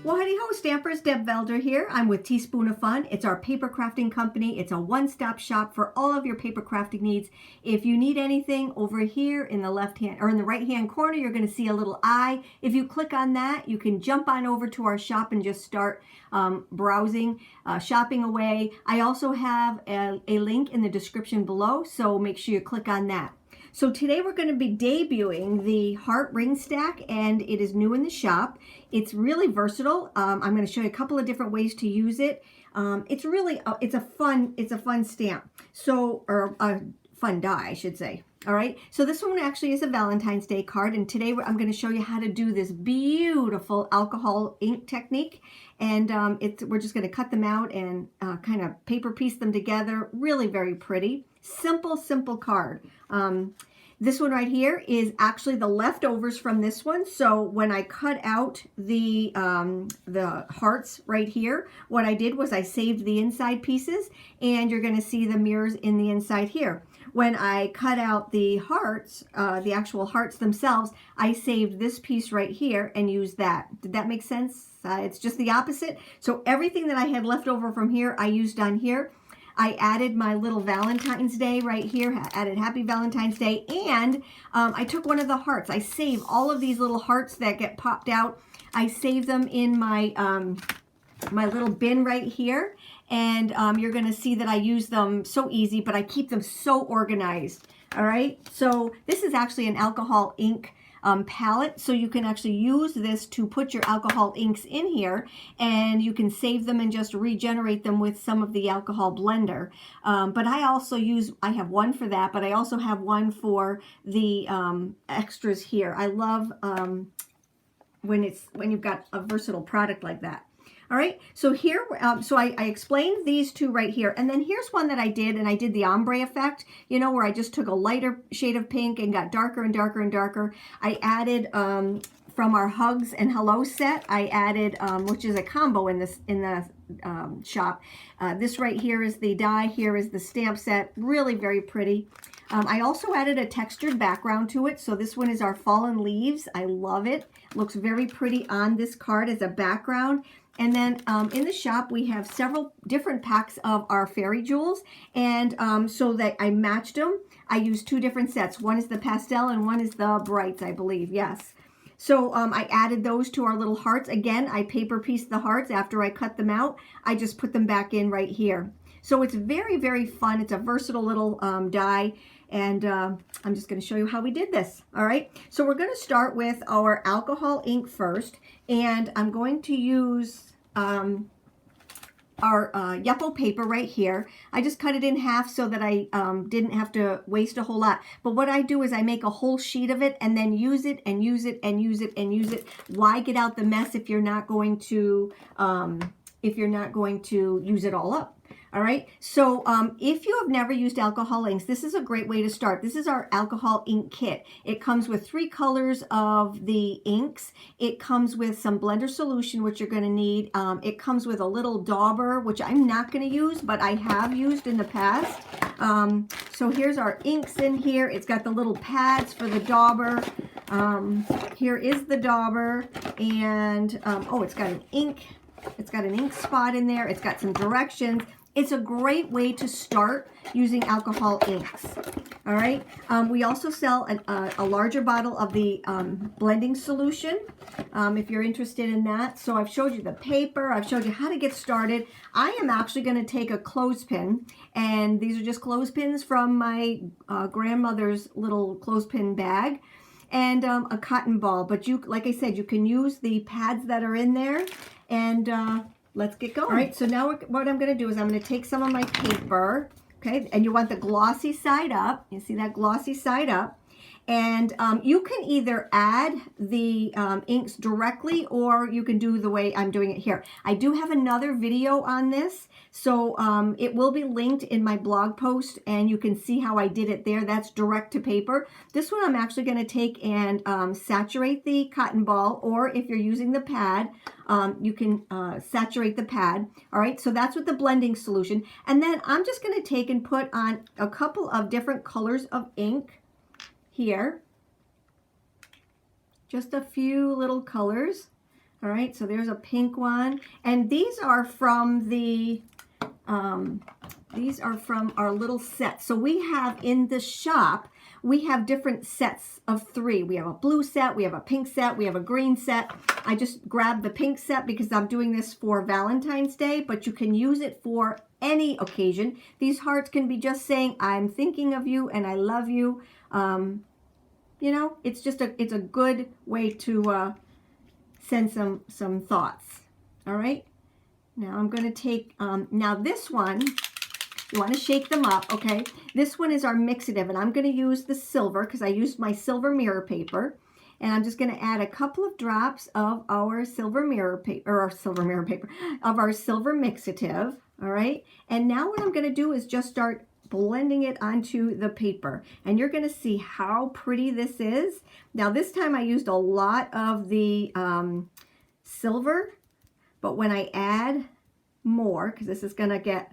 Well, howdy ho, Stampers. Deb Valder here. I'm with Teaspoon of Fun. It's our paper crafting company. It's a one-stop shop for all of your paper crafting needs. If you need anything, over here in the left hand or in the right hand corner, you're going to see a little eye. If you click on that, you can jump on over to our shop and just start browsing, shopping away. I also have a link in the description below, so make sure you click on that. So today we're going to be debuting the Heart Ring Stack, and it is new in the shop. It's really versatile. I'm going to show you a couple of different ways to use it. It's really it's a fun stamp. So, or a fun die, I should say. All right. So this one actually is a Valentine's Day card, and today I'm going to show you how to do this beautiful alcohol ink technique. And we're just going to cut them out and kind of paper piece them together. Really very pretty. Simple card. This one right here is actually the leftovers from this one. So when I cut out the hearts right here, what I did was I saved the inside pieces, and you're going to see the mirrors in the inside here. When I cut out the hearts, the actual hearts themselves, I saved this piece right here and used that. Did that make sense? It's just the opposite. So everything that I had left over from here, I used on here. I added my little Valentine's Day right here, added Happy Valentine's Day, and I took one of the hearts. I save all of these little hearts that get popped out. I save them in my, my little bin right here, and you're going to see that I use them so easy, but I keep them so organized. All right, so this is actually an alcohol ink palette, so you can actually use this to put your alcohol inks in here, and you can save them and just regenerate them with some of the alcohol blender. But I also I have one for that, but I also have one for the extras here. I love when you've got a versatile product like that. All right, so here, so I explained these two right here, and then here's one that I did, and I did the ombre effect, you know, where I just took a lighter shade of pink and got darker and darker and darker. I added from our Hugs and Hello set, I added, which is a combo in the shop. This right here is the die, here is the stamp set, really very pretty. I also added a textured background to it, so this one is our Fallen Leaves. I love it. Looks very pretty on this card as a background. And then in the shop, we have several different packs of our fairy jewels. And so that I matched them, I used two different sets. One is the pastel and one is the brights, I believe. Yes. So I added those to our little hearts. Again, I paper pieced the hearts after I cut them out. I just put them back in right here. So it's very, very fun. It's a versatile little die. And I'm just going to show you how we did this. All right. So we're going to start with our alcohol ink first. And I'm going to use our Yupo paper right here. I just cut it in half so that I didn't have to waste a whole lot. But what I do is I make a whole sheet of it and then use it and use it and use it and use it. Why get out the mess if you're not going to use it all up? All right, so if you have never used alcohol inks, this is a great way to start. This is our alcohol ink kit. It comes with 3 colors of the inks. It comes with some blender solution, which you're going to need. It comes with a little dauber, which I'm not going to use, but I have used in the past. So here's our inks in here. It's got the little pads for the dauber. Here is the dauber, and oh, it's got an ink. It's got an ink spot in there. It's got some directions. It's a great way to start using alcohol inks. All right. We also sell a larger bottle of the blending solution if you're interested in that. So I've showed you the paper. I've showed you how to get started. I am actually going to take a clothespin, and these are just clothespins from my grandmother's little clothespin bag, and a cotton ball. But you, like I said, you can use the pads that are in there, and let's get going. All right, so now what I'm going to do is I'm going to take some of my paper, okay, and you want the glossy side up. You see that glossy side up? And you can either add the inks directly, or you can do the way I'm doing it here. I do have another video on this, so it will be linked in my blog post, and you can see how I did it there. That's direct to paper. This one I'm actually going to take and saturate the cotton ball, or if you're using the pad, you can saturate the pad. All right, so that's with the blending solution. And then I'm just going to take and put on a couple of different colors of ink here, just a few little colors. All right, so there's a pink one, and these are from the our little set. So we have in the shop, we have different sets of 3. We have a blue set, we have a pink set, we have a green set. I just grabbed the pink set because I'm doing this for Valentine's Day, but you can use it for any occasion. These hearts can be just saying, I'm thinking of you and I love you. You know, it's just it's a good way to send some thoughts. All right. Now I'm going to take, now this one, you want to shake them up, okay? This one is our mixative, and I'm going to use the silver because I used my silver mirror paper. And I'm just going to add a couple of drops of our silver mirror paper, or our silver mirror paper, of our silver mixative, all right? And now what I'm going to do is just start blending it onto the paper, and you're going to see how pretty this is. Now this time I used a lot of the silver, but when I add more, because this is going to get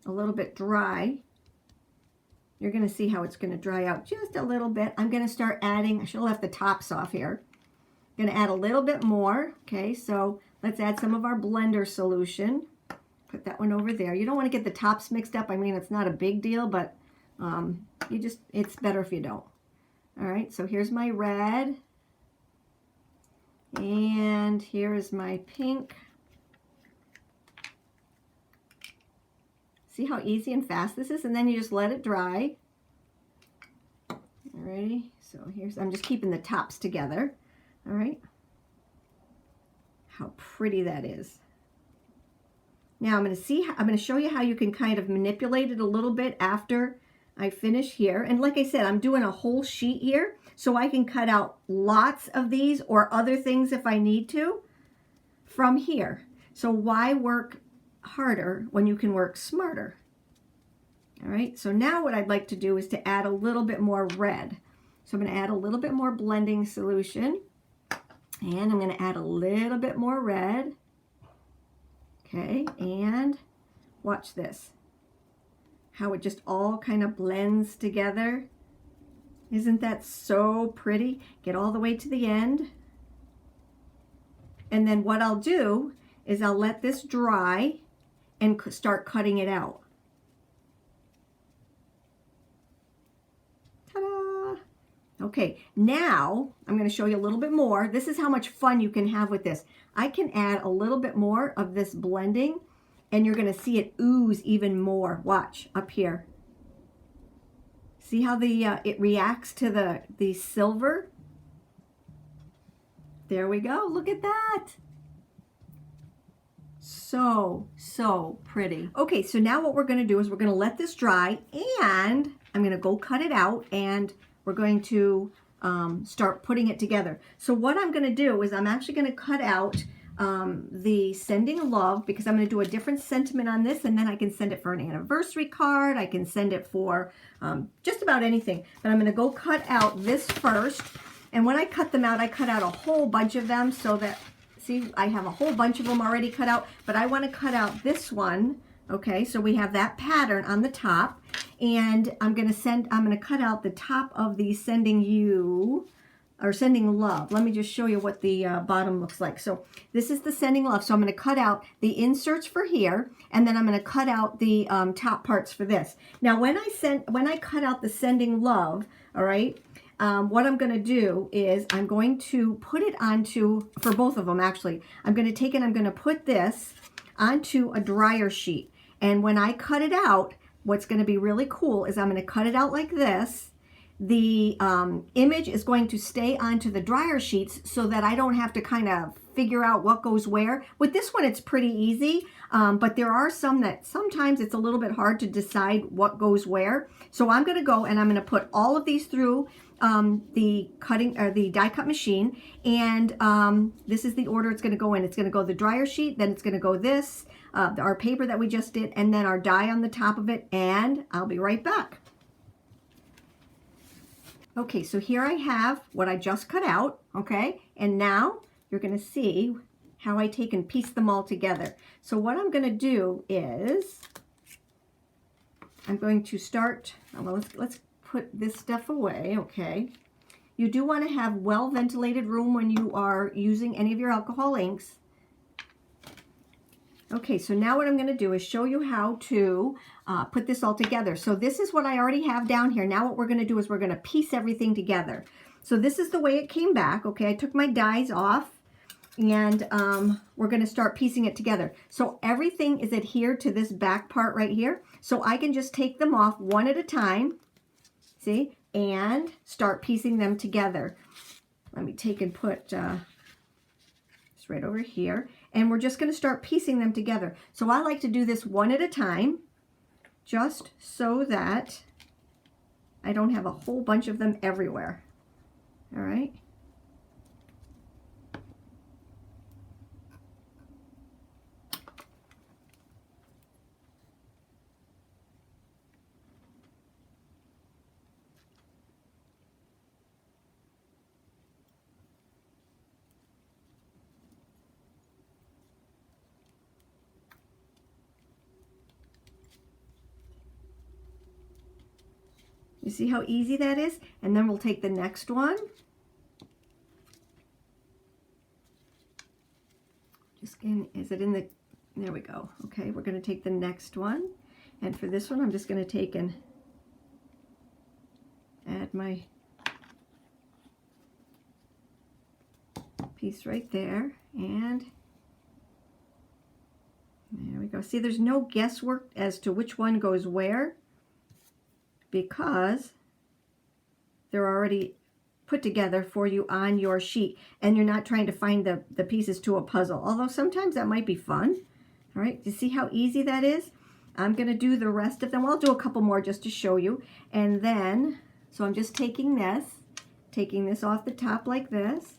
a little bit dry, you're going to see how it's going to dry out just a little bit. I'm going to start adding, I should have left the tops off here. I'm going to add a little bit more. Okay, so let's add some of our blender solution. Put that one over there. You don't want to get the tops mixed up. I mean, it's not a big deal, but it's better if you don't. All right, so here's my red. And here is my pink. See how easy and fast this is? And then you just let it dry. Alrighty, so I'm just keeping the tops together. All right. How pretty that is. Now I'm going to show you how you can kind of manipulate it a little bit after I finish here. And like I said, I'm doing a whole sheet here, so I can cut out lots of these or other things if I need to from here. So why work harder when you can work smarter? All right, so now what I'd like to do is to add a little bit more red. So I'm going to add a little bit more blending solution, and I'm going to add a little bit more red. Okay, and watch this. How it just all kind of blends together. Isn't that so pretty? Get all the way to the end. And then what I'll do is I'll let this dry and start cutting it out. Ta-da! Okay, now I'm going to show you a little bit more. This is how much fun you can have with this. I can add a little bit more of this blending, and you're going to see it ooze even more. Watch up here. See how it reacts to the silver? There we go. Look at that. So pretty. Okay, so now what we're going to do is we're going to let this dry, and I'm going to go cut it out, and we're going to start putting it together. So what I'm going to do is I'm actually going to cut out the sending love, because I'm going to do a different sentiment on this, and then I can send it for an anniversary card. I can send it for just about anything. But I'm going to go cut out this first. And when I cut them out, I cut out a whole bunch of them so that, see, I have a whole bunch of them already cut out, but I want to cut out this one. Okay, so we have that pattern on the top, and I'm going to cut out the top of the sending you, or sending love. Let me just show you what the bottom looks like. So this is the sending love. So I'm going to cut out the inserts for here, and then I'm going to cut out the top parts for this. Now when I cut out the sending love, all right, what I'm going to do is I'm going to put it onto, for both of them actually, I'm going to take it, I'm going to put this onto a dryer sheet. And when I cut it out, what's going to be really cool is I'm going to cut it out like this. the image is going to stay onto the dryer sheets so that I don't have to kind of figure out what goes where. With this one, it's pretty easy, but there are some that sometimes it's a little bit hard to decide what goes where. So I'm going to go and I'm going to put all of these through the cutting or the die cut machine, and this is the order it's going to go in. It's going to go the dryer sheet, then it's going to go this, our paper that we just did, and then our die on the top of it, and I'll be right back. Okay, so here I have what I just cut out, okay? And now you're going to see how I take and piece them all together. So what I'm going to do is I'm going to start, well, let's put this stuff away, okay? You do want to have well-ventilated room when you are using any of your alcohol inks. Okay, so now what I'm going to do is show you how to put this all together. So this is what I already have down here. Now what we're going to do is we're going to piece everything together. So this is the way it came back. Okay, I took my dies off, and we're going to start piecing it together. So everything is adhered to this back part right here. So I can just take them off one at a time, see, and start piecing them together. Let me take and put this right over here. And we're just going to start piecing them together. So I like to do this one at a time, just so that I don't have a whole bunch of them everywhere. All right. You see how easy that is? And then we'll take the next one. Is it in the, there we go. Okay, we're going to take the next one. And for this one, I'm just going to take and add my piece right there. And there we go. See, there's no guesswork as to which one goes where, because they're already put together for you on your sheet, and you're not trying to find the pieces to a puzzle, although sometimes that might be fun. All right, you see how easy that is? I'm going to do the rest of them. Well, I'll do a couple more just to show you. And then, so I'm just taking this off the top like this,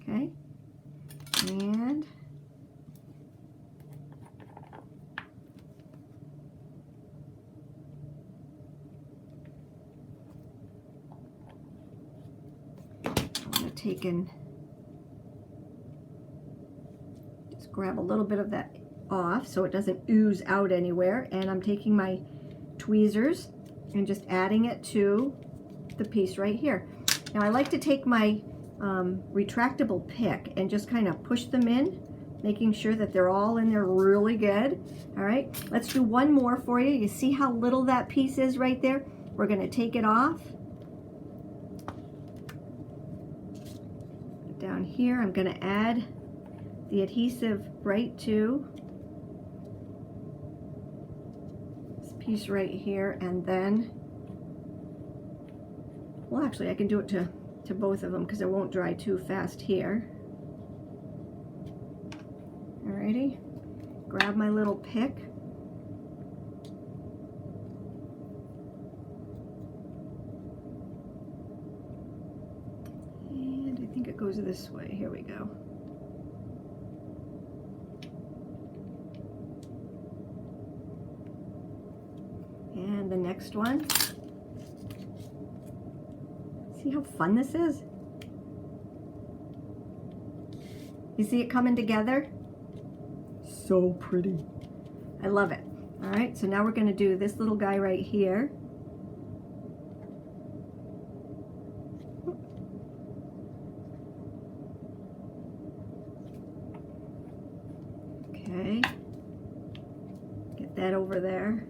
okay, and take and just grab a little bit of that off so it doesn't ooze out anywhere, and I'm taking my tweezers and just adding it to the piece right here. Now I like to take my retractable pick and just kind of push them in, making sure that they're all in there really good. All right, let's do one more for you. You see how little that piece is right there? We're going to take it off. Down here, I'm going to add the adhesive right to this piece right here, and then, well, actually I can do it to both of them because it won't dry too fast here. Alrighty, grab my little pick. I think it goes this way. Here we go. And the next one. See how fun this is? You see it coming together? So pretty. I love it. All right, so now we're going to do this little guy right here. Okay, get that over there.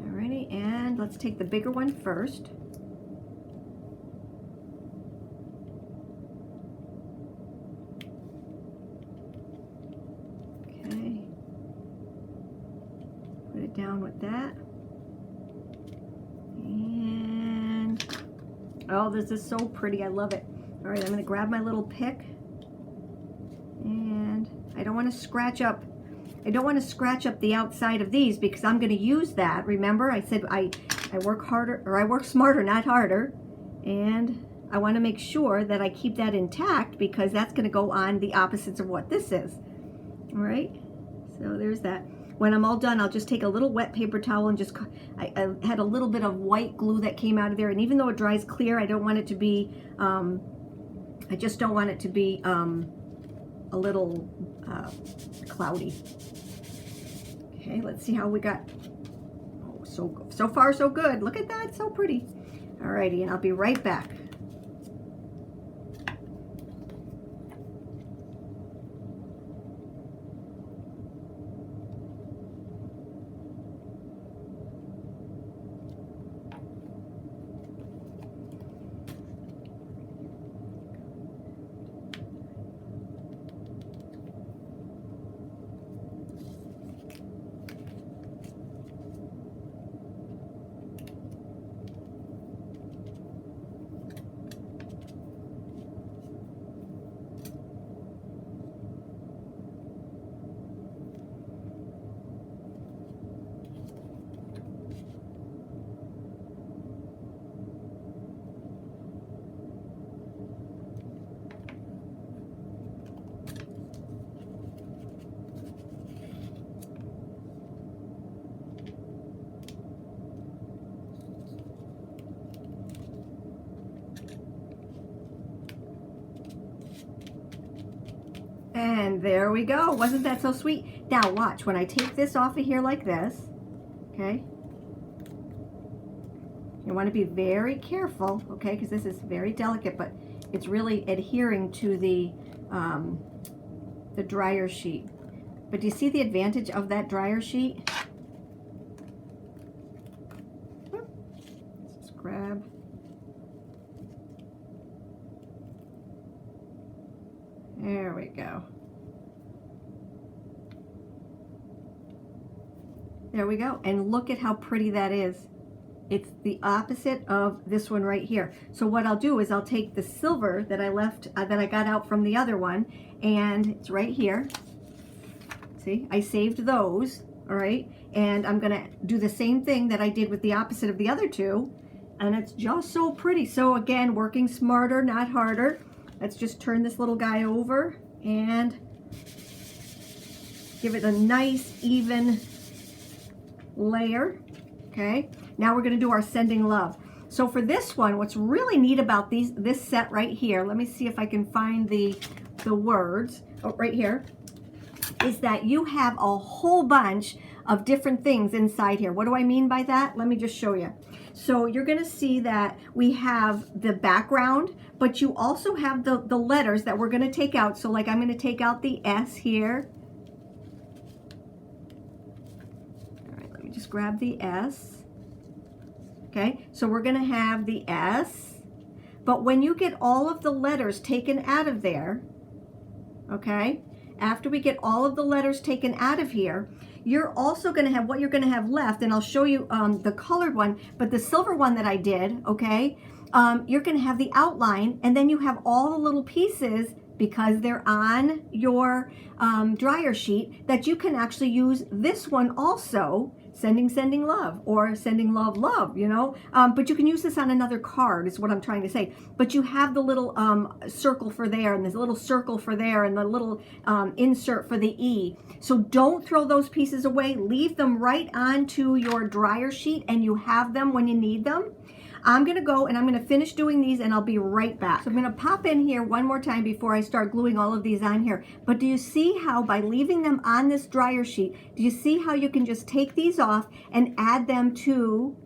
Alrighty, and let's take the bigger one first. Okay, put it down with that. Oh, this is so pretty. I love it. All right, I'm going to grab my little pick. And I don't want to scratch up. I don't want to scratch up the outside of these because I'm going to use that. Remember, I said I work harder, or I work smarter, not harder. And I want to make sure that I keep that intact because that's going to go on the opposites of what this is. All right, so there's that. When I'm all done, I'll just take a little wet paper towel and just, I had a little bit of white glue that came out of there. And even though it dries clear, I don't want it to be, I just don't want it to be a little cloudy. Okay, let's see how we got. Oh, so far so good. Look at that, so pretty. Alrighty, and I'll be right back. And there we go. Wasn't that so sweet? Now watch, when I take this off of here like this, okay? You want to be very careful, okay? Because this is very delicate, but it's really adhering to the dryer sheet. But do you see the advantage of that dryer sheet? Let's just grab. There we go. There we go. And look at how pretty that is. It's the opposite of this one right here. So what I'll do is I'll take the silver that I left, that I got out from the other one, and it's right here. See, I saved those, all right? And I'm gonna do the same thing that I did with the opposite of the other two, and it's just so pretty. So again, working smarter, not harder. Let's just turn this little guy over and give it a nice even layer, okay? Now we're gonna do our sending love. So for this one, what's really neat about this set right here, let me see if I can find the words, oh, right here, is that you have a whole bunch of different things inside here. What do I mean by that? Let me just show you. So you're gonna see that we have the background, but you also have the letters that we're gonna take out. So like I'm gonna take out the S here. All right, let me just grab the S. Okay, so we're gonna have the S, but when you get all of the letters taken out of there, okay, after we get all of the letters taken out of here, you're also going to have what you're going to have left, and I'll show you the colored one, but the silver one that I did, okay, you're going to have the outline, and then you have all the little pieces, because they're on your dryer sheet, that you can actually use this one also, sending love, or sending love, you know, but you can use this on another card is what I'm trying to say. But you have the little circle for there, and there's a little circle for there, and the little insert for the E. So don't throw those pieces away. Leave them right onto your dryer sheet, and you have them when you need them. I'm gonna go and I'm gonna finish doing these, and I'll be right back. So I'm gonna pop in here one more time before I start gluing all of these on here. But do you see how by leaving them on this dryer sheet, do you see how you can just take these off and add them to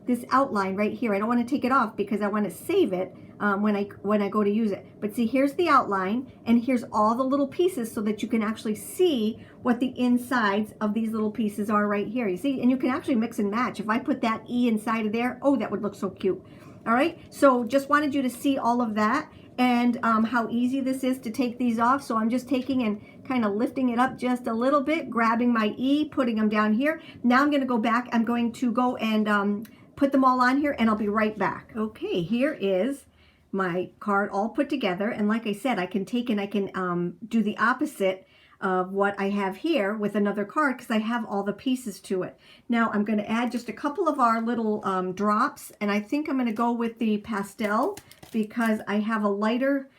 this outline right here? I don't want to take it off because I want to save it when I go to use it. But see, here's the outline, and here's all the little pieces so that you can actually see what the insides of these little pieces are right here. You see, and you can actually mix and match. If I put that E inside of there, oh, that would look so cute. All right, so just wanted you to see all of that and how easy this is to take these off. So I'm just taking and kind of lifting it up just a little bit, grabbing my E, putting them down here. Now I'm going to go back. I'm going to go and put them all on here and I'll be right back. Okay, here is my card all put together. And like I said, I can take and I can do the opposite of what I have here with another card because I have all the pieces to it. Now I'm going to add just a couple of our little drops, and I think I'm going to go with the pastel because I have a lighter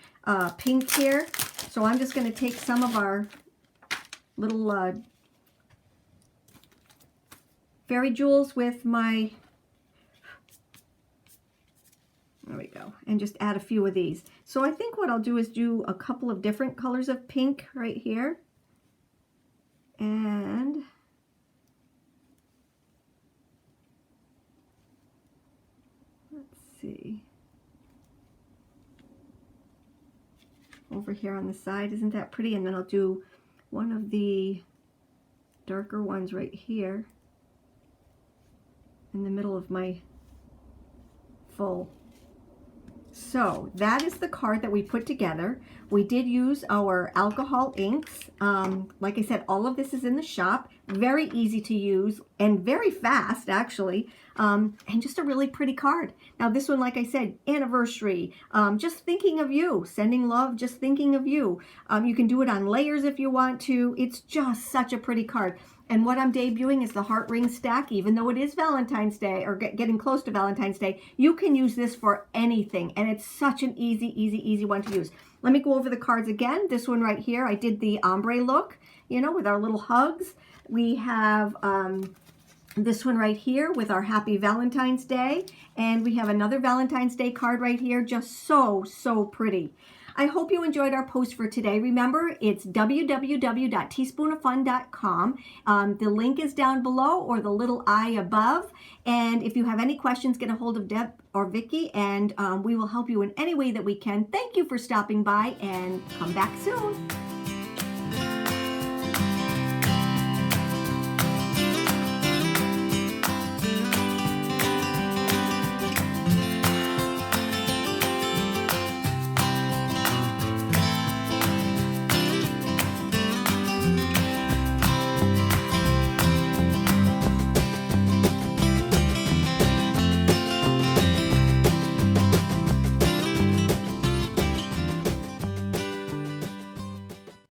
pink here. So I'm just going to take some of our little fairy jewels with my, there we go, and just add a few of these. So I think what I'll do is do a couple of different colors of pink right here. And let's see, over here on the side, isn't that pretty? And then I'll do one of the darker ones right here in the middle of my full. So that is the card that we put together. We did use our alcohol inks. Like I said, all of this is in the shop. Very easy to use and very fast, actually. And just a really pretty card. Now this one, like I said, anniversary, just thinking of you, sending love, just thinking of you. You can do it on layers if you want to. It's just such a pretty card. And what I'm debuting is the heart ring stack. Even though it is Valentine's Day or getting close to Valentine's Day, you can use this for anything. And it's such an easy one to use. Let me go over the cards again. This one right here, I did the ombre look, you know, with our little hugs. We have this one right here with our Happy Valentine's Day. And we have another Valentine's Day card right here. Just so pretty. I hope you enjoyed our post for today. Remember, it's www.teaspoonofun.com. The link is down below or the little I above. And if you have any questions, get a hold of Deb or Vicky, and we will help you in any way that we can. Thank you for stopping by, and come back soon.